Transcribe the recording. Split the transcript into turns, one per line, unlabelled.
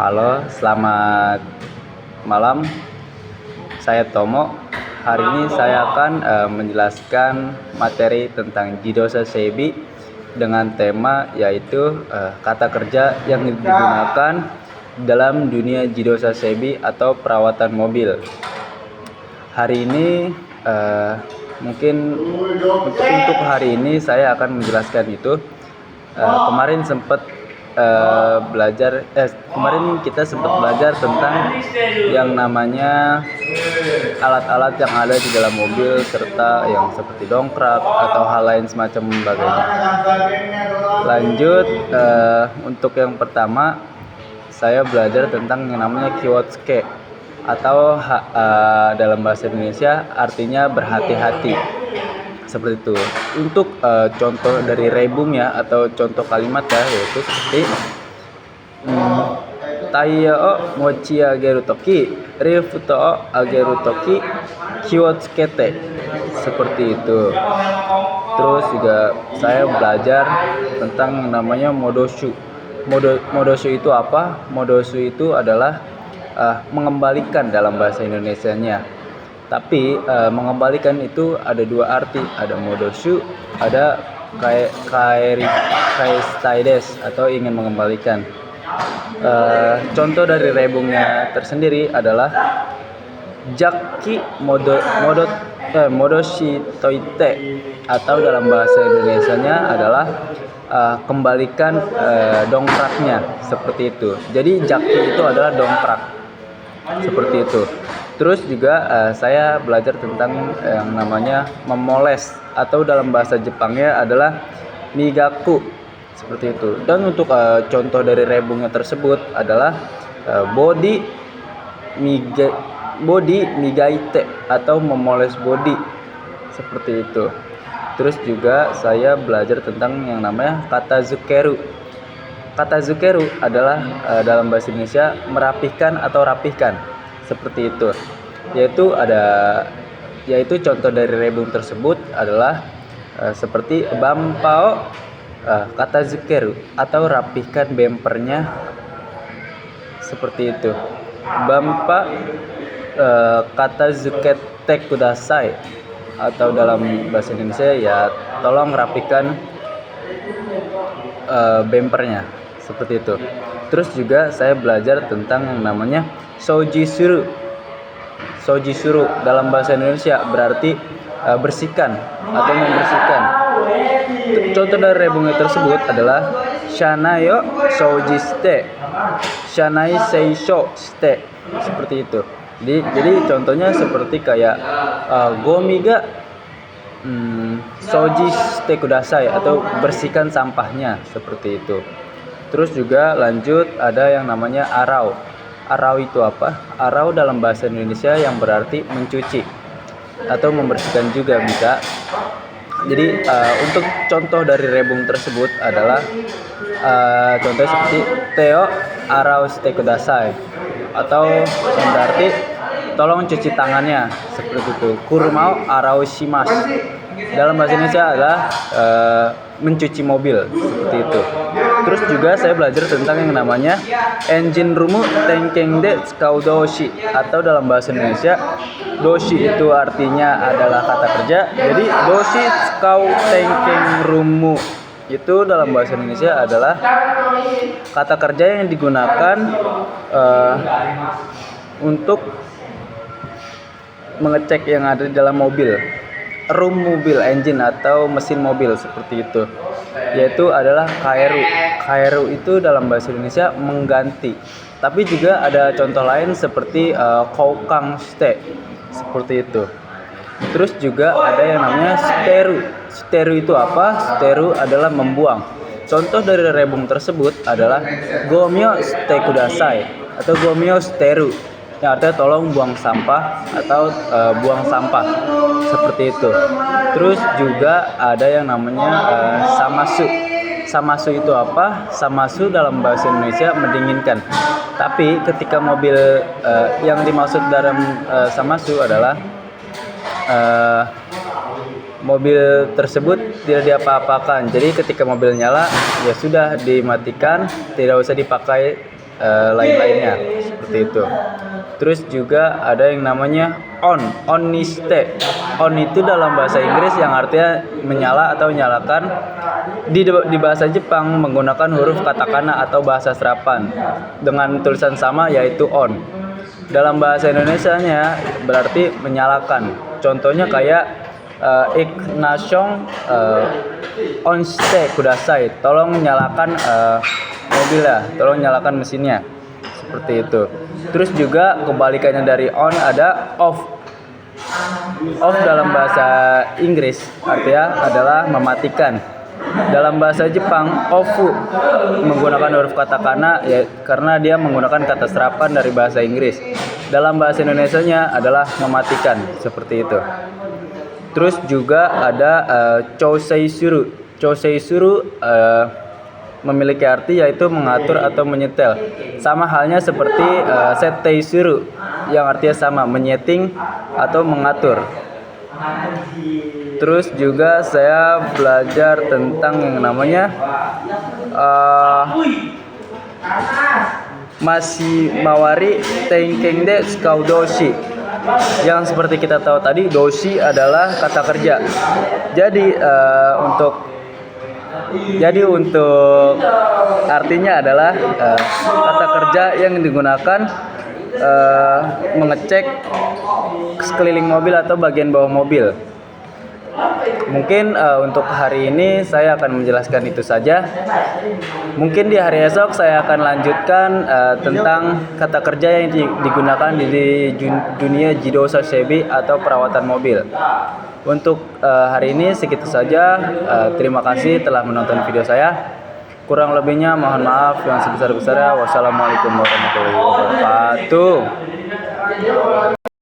Halo, selamat malam. Saya Tomo. Hari ini saya akan menjelaskan materi tentang Jidosa Seibi dengan tema yaitu kata kerja yang digunakan dalam dunia Jidosa Seibi atau perawatan mobil. Hari ini mungkin untuk hari ini saya akan menjelaskan itu. Kemarin kita sempat belajar tentang yang namanya alat-alat yang ada di dalam mobil serta yang seperti dongkrak atau hal lain semacam sebagainya. Lanjut, untuk yang pertama saya belajar tentang yang namanya kiwotsuke atau dalam bahasa Indonesia artinya berhati-hati. Seperti itu. Untuk contoh dari rebungnya atau contoh kalimat yaitu seperti Taiyo o mochi ageru toki, rifuto o ageru toki, kiwotsukete. Seperti itu. Terus juga saya belajar tentang yang namanya modoshu. Modoshu itu apa? Modoshu itu adalah mengembalikan dalam bahasa Indonesianya. Tapi mengembalikan itu ada dua arti, ada modoshu, ada kaistaides atau ingin mengembalikan. Contoh dari rebungnya tersendiri adalah Jakki modoshi toite atau dalam bahasa Indonesianya adalah kembalikan dongkraknya, seperti itu. Jadi jakki itu adalah dongkrak, seperti itu. Terus juga saya belajar tentang yang namanya memoles atau dalam bahasa Jepangnya adalah migaku, seperti itu. Dan untuk contoh dari rebungnya tersebut adalah body migaite atau memoles body, seperti itu. Terus juga saya belajar tentang yang namanya kata zukeru. Kata zukeru adalah dalam bahasa Indonesia merapihkan atau rapihkan, seperti itu. Yaitu contoh dari rebung tersebut adalah seperti bampao kata zukeru atau rapihkan bempernya, seperti itu. Bampa kata zukete kudasai atau dalam bahasa Indonesia ya tolong rapihkan bempernya, seperti itu. Terus juga saya belajar tentang yang namanya soujisuru. Soujisuru dalam bahasa Indonesia berarti bersihkan atau membersihkan. Contoh dari rebungnya tersebut adalah shanai yo soujishite, shanai seisho shite, seperti itu. Jadi contohnya seperti kayak gomi ga soujishite kudasai atau bersihkan sampahnya, seperti itu. Terus juga lanjut ada yang namanya arau. Arau itu apa? Arau dalam bahasa Indonesia yang berarti mencuci atau membersihkan juga bisa. Jadi untuk contoh dari rebung tersebut adalah contoh seperti Teo arau shite kudasai atau yang berarti tolong cuci tangannya, seperti itu. Kurumao arau shimasu dalam bahasa Indonesia adalah mencuci mobil, seperti itu. Terus juga saya belajar tentang yang namanya engine rumu tenkeng de tsukau doshi atau dalam bahasa Indonesia doshi itu artinya adalah kata kerja. Jadi doshi tsukau tenkeng rumu itu dalam bahasa Indonesia adalah kata kerja yang digunakan untuk mengecek yang ada di dalam mobil, room mobil, engine atau mesin mobil, seperti itu. Yaitu adalah kairu. Kairu itu dalam bahasa Indonesia mengganti. Tapi juga ada contoh lain seperti koukang shite, seperti itu. Terus juga ada yang namanya steru. Steru itu apa? Steru adalah membuang. Contoh dari rebung tersebut adalah gomyo shite kudasai atau gomyo steru, yang artinya tolong buang sampah atau buang sampah, seperti itu. Terus juga ada yang namanya samasu. Samasu itu apa? Samasu dalam bahasa Indonesia mendinginkan. Tapi ketika mobil yang dimaksud dalam samasu adalah mobil tersebut tidak diapa-apakan. Jadi ketika mobil nyala ya sudah dimatikan, tidak usah dipakai lain-lainnya seperti itu. Terus juga ada yang namanya oniste. On itu dalam bahasa Inggris yang artinya menyala atau nyalakan. Di bahasa Jepang menggunakan huruf katakana atau bahasa serapan dengan tulisan sama yaitu on. Dalam bahasa Indonesianya berarti menyalakan. Contohnya kayak ignition onste kudasai. Tolong nyalakan mobilnya, tolong nyalakan mesinnya. Seperti itu. Terus juga kebalikannya dari on ada off. Off dalam bahasa Inggris artinya adalah mematikan. Dalam bahasa Jepang, ofu menggunakan huruf katakana ya karena dia menggunakan kata serapan dari bahasa Inggris. Dalam bahasa Indonesianya adalah mematikan, seperti itu. Terus juga ada chouseisuru. Chouseisuru memiliki arti yaitu mengatur atau menyetel. Sama halnya seperti setteisuru yang artinya sama, menyeting atau mengatur. Terus juga saya belajar tentang yang namanya Mawari Tenken de Tsukau Doshi. Yang seperti kita tahu tadi, doshi adalah kata kerja. Jadi untuk artinya adalah kata kerja yang digunakan mengecek sekeliling mobil atau bagian bawah mobil. Mungkin untuk hari ini saya akan menjelaskan itu saja. Mungkin di hari esok saya akan lanjutkan tentang kata kerja yang digunakan di dunia Jido Sashebi atau perawatan mobil. Untuk hari ini segitu saja. Terima kasih telah menonton video saya. Kurang lebihnya mohon maaf yang sebesar-besarnya. Wassalamualaikum warahmatullahi wabarakatuh.